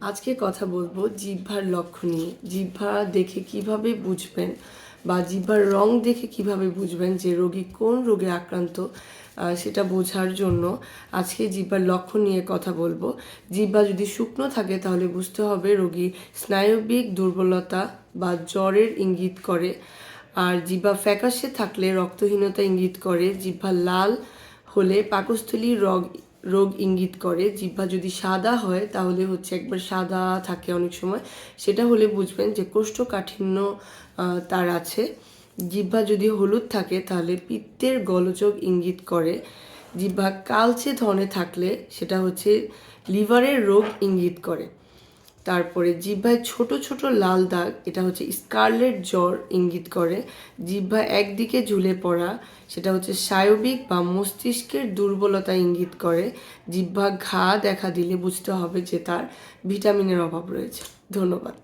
আজকে কথা বলবো জিহ্বার লক্ষ্য নিয়ে। জিহ্বা দেখে কিভাবে বুঝবেন বা জিহ্বার রং দেখে কিভাবে বুঝবেন যে রোগী কোন রোগে আক্রান্ত, সেটা বোঝার জন্য আজকে জিহ্বার লক্ষণ নিয়ে কথা বলবো। জিহ্বা যদি শুকনো থাকে তাহলে বুঝতে হবে রোগী স্নায়বিক দুর্বলতা বা জ্বরের ইঙ্গিত করে। আর জিহ্বা ফ্যাকাশে থাকলে রক্তহীনতা ইঙ্গিত করে। জিহ্বা লাল হলে পাকস্থলী রোগ ইঙ্গিত করে। জিহ্বা যদি সাদা হয় তাহলে একবার সাদা থাকে অনেক সময়, সেটা হলে বুঝবেন যে কোষ্ঠকাঠিন্য তার আছে। জিহ্বা যদি হলুদ থাকে তাহলে পিত্তের গোলযোগ ইঙ্গিত করে। জিহ্বা কালচে ধরনের থাকলে সেটা লিভারের রোগ ইঙ্গিত করে। তারপরে জিহ্বায় ছোট ছোট লাল দাগ, এটা স্কারলেট জ্বর ইঙ্গিত করে। জিহ্বা একদিকে ঝুলে পড়া, সেটা স্নায়বিক বা মস্তিষ্কের দুর্বলতা ইঙ্গিত করে। জিহ্বা ঘা দেখা দিলে বুঝতে হবে যে তার ভিটামিনের অভাব রয়েছে। ধন্যবাদ।